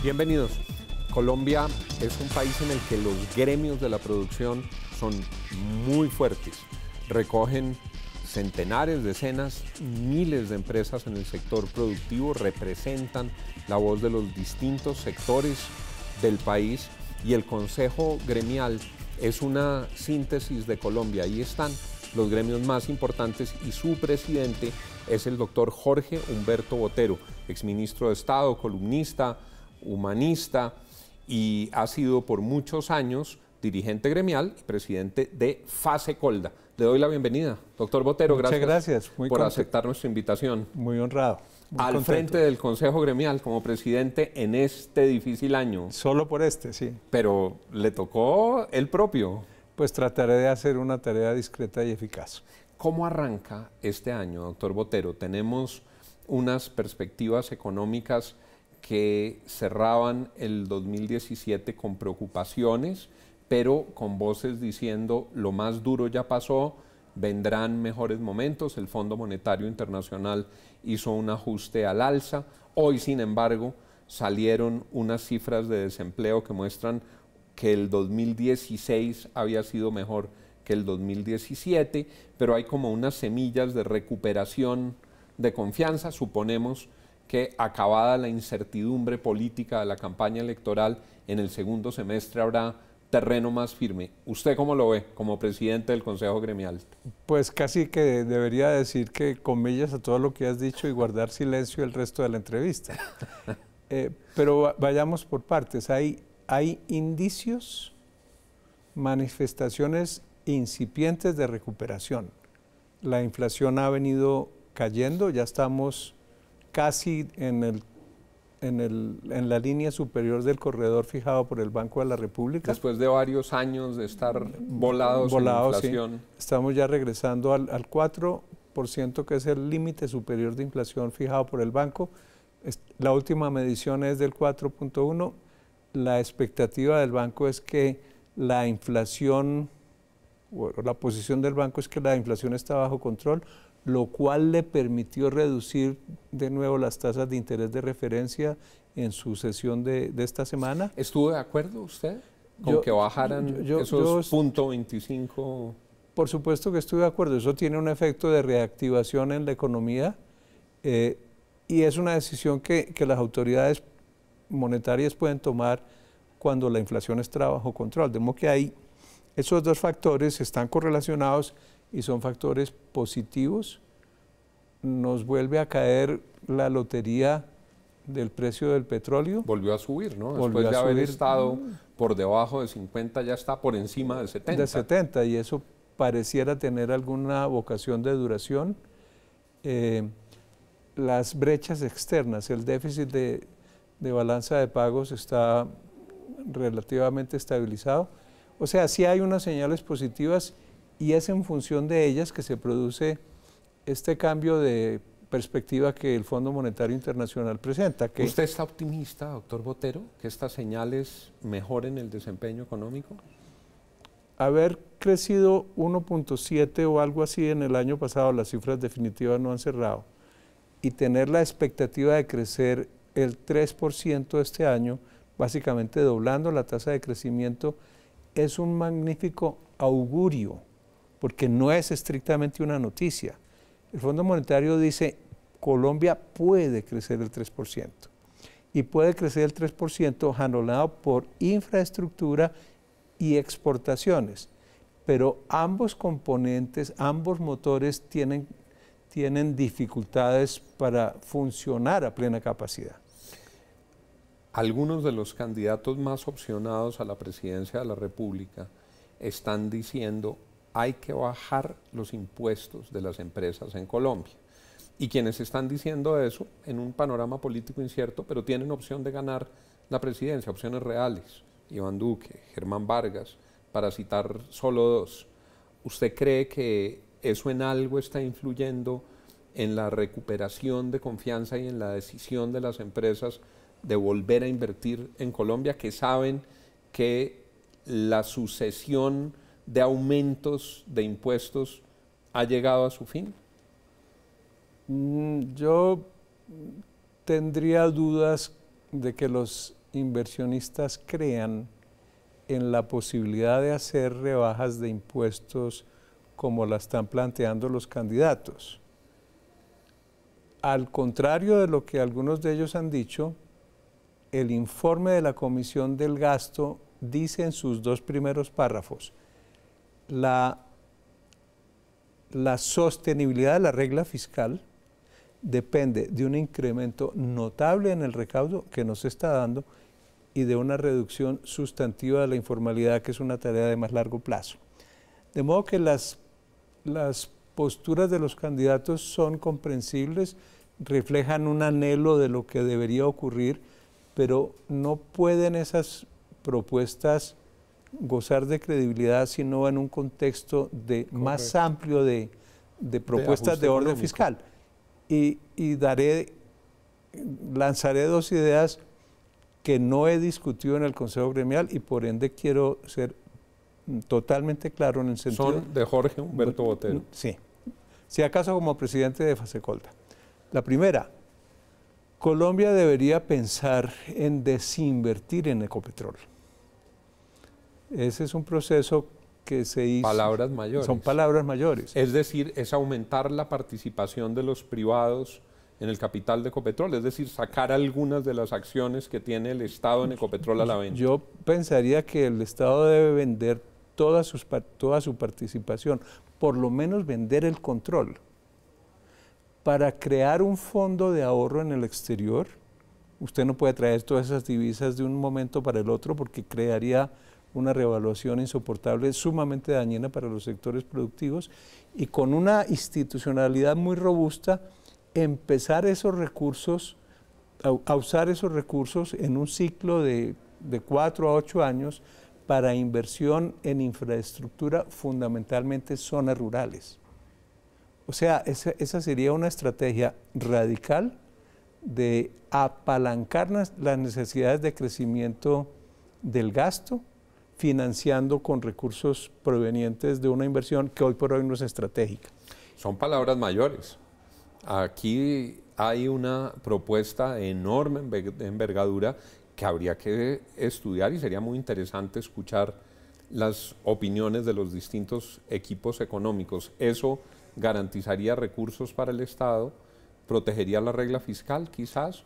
Bienvenidos. Colombia es un país en el que los gremios de la producción son muy fuertes. Recogen centenares, decenas, miles de empresas en el sector productivo, representan la voz de los distintos sectores del país y el Consejo Gremial es una síntesis de Colombia. Ahí están los gremios más importantes y su presidente es el doctor Jorge Humberto Botero, exministro de Estado, columnista, humanista y ha sido por muchos años dirigente gremial y presidente de FASECOLDA. Le doy la bienvenida, doctor Botero. Muchas gracias por aceptar nuestra invitación. Muy honrado. Muy al contento. Frente del Consejo Gremial como presidente en este difícil año. Solo por este, sí. Pero le tocó el propio. Pues trataré de hacer una tarea discreta y eficaz. ¿Cómo arranca este año, doctor Botero? Tenemos unas perspectivas económicas que cerraban el 2017 con preocupaciones, pero con voces diciendo lo más duro ya pasó, vendrán mejores momentos. El Fondo Monetario Internacional hizo un ajuste al alza. Hoy, sin embargo, salieron unas cifras de desempleo que muestran que el 2016 había sido mejor que el 2017, pero hay como unas semillas de recuperación de confianza. Suponemos que acabada la incertidumbre política de la campaña electoral, en el segundo semestre habrá terreno más firme. ¿Usted cómo lo ve como presidente del Consejo Gremial? Pues casi que debería decir que comillas a todo lo que has dicho y guardar silencio el resto de la entrevista. Pero vayamos por partes. Hay indicios, manifestaciones incipientes de recuperación. La inflación ha venido cayendo, ya estamos casi en la línea superior del corredor fijado por el Banco de la República. Después de varios años de estar volados en la inflación. Sí. Estamos ya regresando al 4%, que es el límite superior de inflación fijado por el banco. La última medición es del 4.1. La expectativa del banco es que la inflación, bueno, la posición del banco es que la inflación está bajo control, lo cual le permitió reducir de nuevo las tasas de interés de referencia en su sesión de esta semana. ¿Estuvo de acuerdo usted con que bajaran esos 0.25? Por supuesto que estoy de acuerdo. Eso tiene un efecto de reactivación en la economía y es una decisión que las autoridades monetarias pueden tomar cuando la inflación está bajo control. De modo que ahí esos dos factores están correlacionados y son factores positivos. Nos vuelve a caer la lotería del precio del petróleo. Volvió a subir, ¿no? Después de haber estado por debajo de 50, ya está por encima de 70. De 70, y eso pareciera tener alguna vocación de duración. Las brechas externas, el déficit de balanza de pagos está relativamente estabilizado. O sea, sí hay unas señales positivas y es en función de ellas que se produce este cambio de perspectiva que el Fondo Monetario Internacional presenta. ¿Usted está optimista, doctor Botero, que estas señales mejoren el desempeño económico? Haber crecido 1.7 o algo así en el año pasado, las cifras definitivas no han cerrado, y tener la expectativa de crecer el 3% este año, básicamente doblando la tasa de crecimiento, es un magnífico augurio, porque no es estrictamente una noticia. El Fondo Monetario dice, Colombia puede crecer el 3%, y puede crecer el 3% jalonado por infraestructura y exportaciones, pero ambos componentes, ambos motores tienen dificultades para funcionar a plena capacidad. Algunos de los candidatos más opcionados a la presidencia de la República están diciendo hay que bajar los impuestos de las empresas en Colombia. Y quienes están diciendo eso en un panorama político incierto, pero tienen opción de ganar la presidencia, opciones reales. Iván Duque, Germán Vargas, para citar solo dos. ¿Usted cree que eso en algo está influyendo en la recuperación de confianza y en la decisión de las empresas de volver a invertir en Colombia, que saben que la sucesión de aumentos de impuestos ha llegado a su fin? Yo tendría dudas de que los inversionistas crean en la posibilidad de hacer rebajas de impuestos como la están planteando los candidatos. Al contrario de lo que algunos de ellos han dicho, el informe de la Comisión del Gasto dice en sus 2 primeros párrafos, la sostenibilidad de la regla fiscal depende de un incremento notable en el recaudo que nos está dando y de una reducción sustantiva de la informalidad, que es una tarea de más largo plazo. De modo que las posturas de los candidatos son comprensibles, reflejan un anhelo de lo que debería ocurrir, pero no pueden esas propuestas gozar de credibilidad sino en un contexto más amplio de propuestas de orden fiscal. Y lanzaré 2 ideas que no he discutido en el Consejo Gremial y por ende quiero ser totalmente claro en el sentido... Son de Jorge Humberto Botero. Sí, si acaso como presidente de Fasecolta. La primera, Colombia debería pensar en desinvertir en Ecopetrol. Ese es un proceso que se hizo... Palabras mayores. Son palabras mayores. Es decir, es aumentar la participación de los privados en el capital de Ecopetrol, es decir, sacar algunas de las acciones que tiene el Estado en Ecopetrol a la venta. Yo pensaría que el Estado debe vender toda su participación, por lo menos vender el control, para crear un fondo de ahorro en el exterior. Usted no puede traer todas esas divisas de un momento para el otro porque crearía una revaluación insoportable, sumamente dañina para los sectores productivos, y con una institucionalidad muy robusta, empezar esos recursos, a usar esos recursos en un ciclo de 4 a 8 años para inversión en infraestructura, fundamentalmente zonas rurales. O sea, esa sería una estrategia radical de apalancar las necesidades de crecimiento del gasto, financiando con recursos provenientes de una inversión que hoy por hoy no es estratégica. Son palabras mayores. Aquí hay una propuesta enorme de envergadura que habría que estudiar y sería muy interesante escuchar las opiniones de los distintos equipos económicos. Eso garantizaría recursos para el Estado, protegería la regla fiscal quizás,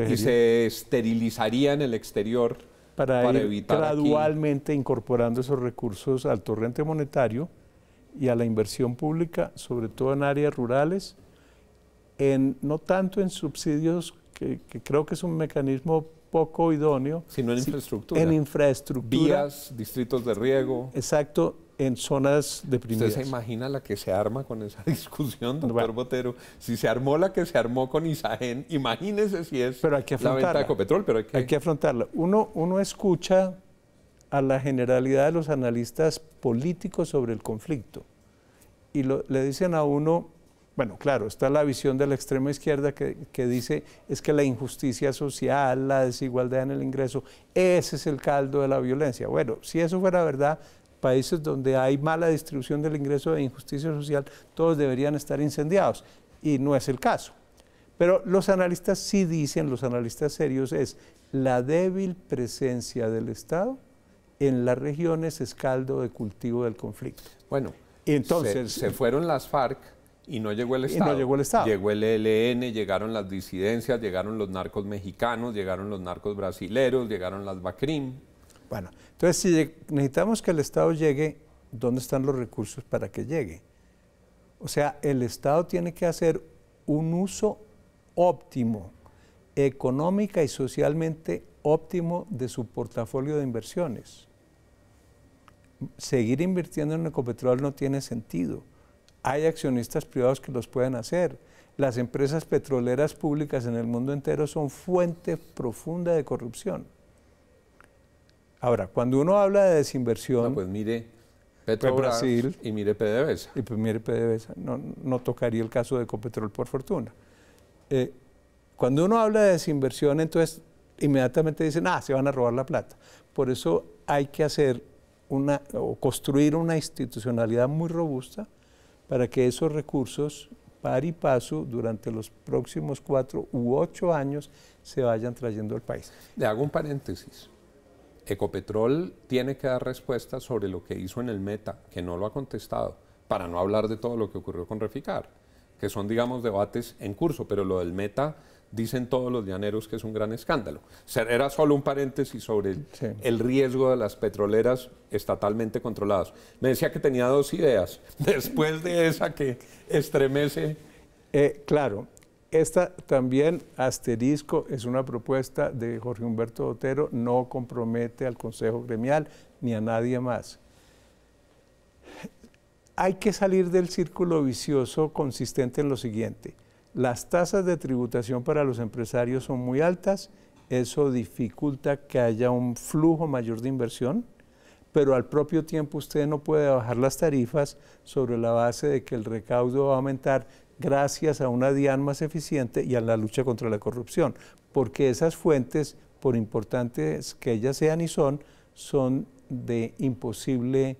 y se esterilizaría en el exterior para ir evitar gradualmente incorporando esos recursos al torrente monetario y a la inversión pública, sobre todo en áreas rurales, no tanto en subsidios, que creo que es un mecanismo poco idóneo, sino en infraestructura. En infraestructura. Vías, distritos de riego. Exacto, en zonas deprimidas. ¿Usted se imagina la que se arma con esa discusión, doctor Botero? Si se armó la que se armó con Isagen, imagínese si es pero hay que la venta de Ecopetrol, pero hay que afrontarla. Uno escucha a la generalidad de los analistas políticos sobre el conflicto y le dicen a uno, bueno, claro, está la visión de la extrema izquierda que dice es que la injusticia social, la desigualdad en el ingreso, ese es el caldo de la violencia. Bueno, si eso fuera verdad, países donde hay mala distribución del ingreso e injusticia social, todos deberían estar incendiados, y no es el caso. Pero los analistas sí dicen, los analistas serios, es la débil presencia del Estado en las regiones es caldo de cultivo del conflicto. Bueno, entonces se fueron las FARC y no llegó el Estado. Y no llegó el Estado. Llegó el ELN, llegaron las disidencias, llegaron los narcos mexicanos, llegaron los narcos brasileros, llegaron las BACRIM. Bueno, entonces si necesitamos que el Estado llegue, ¿dónde están los recursos para que llegue? O sea, el Estado tiene que hacer un uso óptimo, económica y socialmente óptimo de su portafolio de inversiones. Seguir invirtiendo en Ecopetrol no tiene sentido. Hay accionistas privados que los pueden hacer. Las empresas petroleras públicas en el mundo entero son fuente profunda de corrupción. Ahora, cuando uno habla de desinversión... No, pues mire Petrobras Brasil, y mire PDVSA. Y pues mire PDVSA. No tocaría el caso de Ecopetrol, por fortuna. Cuando uno habla de desinversión, entonces inmediatamente dicen, se van a robar la plata. Por eso hay que hacer construir una institucionalidad muy robusta para que esos recursos par y paso durante los próximos 4 u 8 años se vayan trayendo al país. Le hago un paréntesis. Ecopetrol tiene que dar respuestas sobre lo que hizo en el Meta, que no lo ha contestado, para no hablar de todo lo que ocurrió con Reficar, que son, digamos, debates en curso, pero lo del Meta dicen todos los llaneros que es un gran escándalo. Era solo un paréntesis sobre el riesgo de las petroleras estatalmente controladas. Me decía que tenía 2 ideas, después de esa que estremece. Claro, esta también, asterisco, es una propuesta de Jorge Humberto Botero, no compromete al Consejo Gremial ni a nadie más. Hay que salir del círculo vicioso consistente en lo siguiente. Las tasas de tributación para los empresarios son muy altas, eso dificulta que haya un flujo mayor de inversión, pero al propio tiempo usted no puede bajar las tarifas sobre la base de que el recaudo va a aumentar gracias a una DIAN más eficiente y a la lucha contra la corrupción, porque esas fuentes, por importantes que ellas sean y son de imposible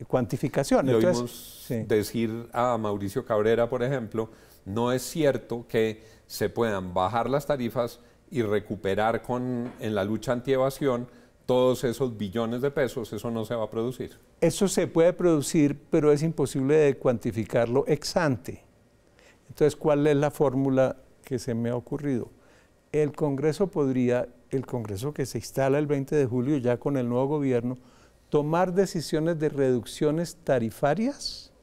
cuantificación. Le oímos decir a Mauricio Cabrera, por ejemplo, no es cierto que se puedan bajar las tarifas y recuperar en la lucha antievasión todos esos billones de pesos. Eso no se va a producir. Eso se puede producir, pero es imposible de cuantificarlo ex ante. Entonces, ¿cuál es la fórmula que se me ha ocurrido? El Congreso que se instala el 20 de julio ya con el nuevo gobierno, tomar decisiones de reducciones tarifarias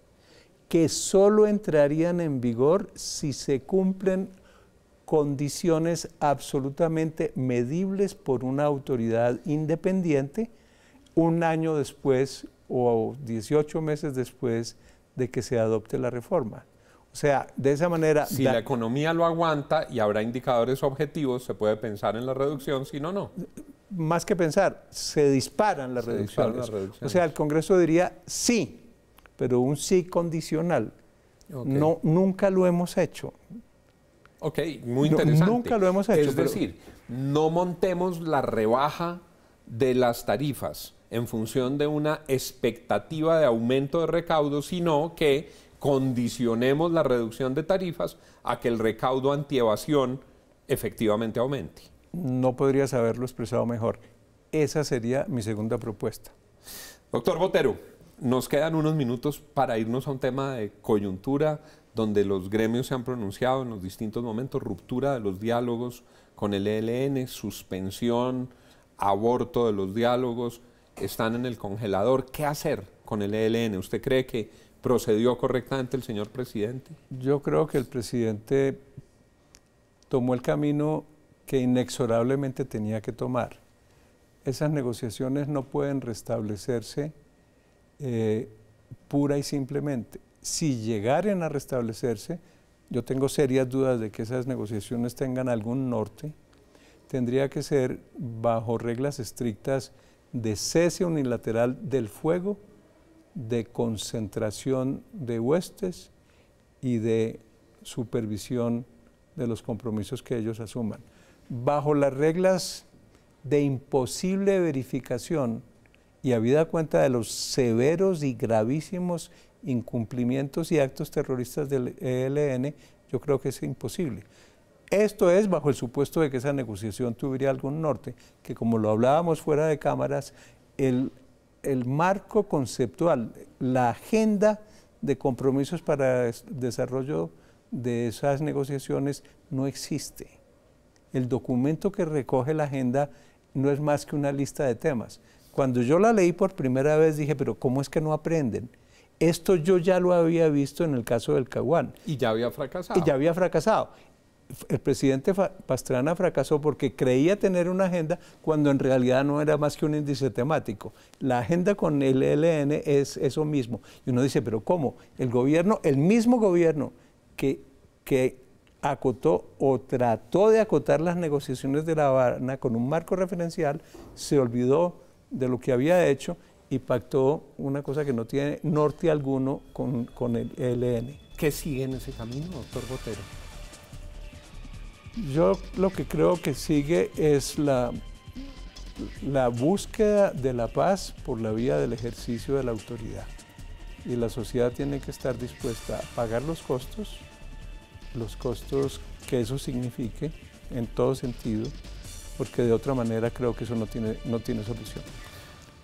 que solo entrarían en vigor si se cumplen condiciones absolutamente medibles por una autoridad independiente un año después o 18 meses después de que se adopte la reforma. O sea, de esa manera... Si la economía lo aguanta y habrá indicadores objetivos, se puede pensar en la reducción, si no, no. Más que pensar, se disparan las reducciones. O sea, el Congreso diría sí, pero un sí condicional. No, nunca lo hemos hecho. Ok, muy interesante. Nunca lo hemos hecho. Es decir, no montemos la rebaja de las tarifas en función de una expectativa de aumento de recaudo, sino que condicionemos la reducción de tarifas a que el recaudo antievasión efectivamente aumente. No podrías haberlo expresado mejor. Esa sería mi segunda propuesta. Doctor Botero, nos quedan unos minutos para irnos a un tema de coyuntura donde los gremios se han pronunciado en los distintos momentos, ruptura de los diálogos con el ELN, suspensión, aborto de los diálogos, están en el congelador. ¿Qué hacer con el ELN? ¿Usted cree que procedió correctamente el señor presidente? Yo creo que el presidente tomó el camino que inexorablemente tenía que tomar. Esas negociaciones no pueden restablecerse pura y simplemente. Si llegaran a restablecerse, yo tengo serias dudas de que esas negociaciones tengan algún norte, tendría que ser bajo reglas estrictas de cese unilateral del fuego, de concentración de huestes y de supervisión de los compromisos que ellos asuman. Bajo las reglas de imposible verificación y habida cuenta de los severos y gravísimos incumplimientos y actos terroristas del ELN, yo creo que es imposible. Esto es bajo el supuesto de que esa negociación tuviera algún norte, que como lo hablábamos fuera de cámaras, el marco conceptual, la agenda de compromisos para el desarrollo de esas negociaciones no existe. El documento que recoge la agenda no es más que una lista de temas. Cuando yo la leí por primera vez dije, pero ¿cómo es que no aprenden? Esto yo ya lo había visto en el caso del Caguán. Y ya había fracasado. Y ya había fracasado. El presidente Pastrana fracasó porque creía tener una agenda cuando en realidad no era más que un índice temático. La agenda con el ELN es eso mismo. Y uno dice, pero ¿cómo? El gobierno, el mismo gobierno que acotó o trató de acotar las negociaciones de La Habana con un marco referencial, se olvidó de lo que había hecho y pactó una cosa que no tiene norte alguno con el ELN. ¿Qué sigue en ese camino, doctor Botero? Yo lo que creo que sigue es la búsqueda de la paz por la vía del ejercicio de la autoridad. Y la sociedad tiene que estar dispuesta a pagar los costos los costos que eso signifique en todo sentido, porque de otra manera creo que eso no tiene solución.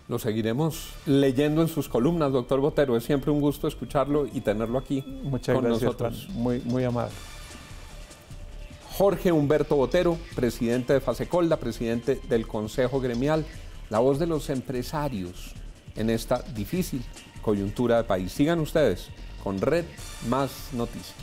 Lo seguiremos leyendo en sus columnas, doctor Botero. Es siempre un gusto escucharlo y tenerlo aquí Muchas con gracias, nosotros. Juan. Muy amable. Jorge Humberto Botero, presidente de Fasecolda, presidente del Consejo Gremial, la voz de los empresarios en esta difícil coyuntura de país. Sigan ustedes con Red Más Noticias.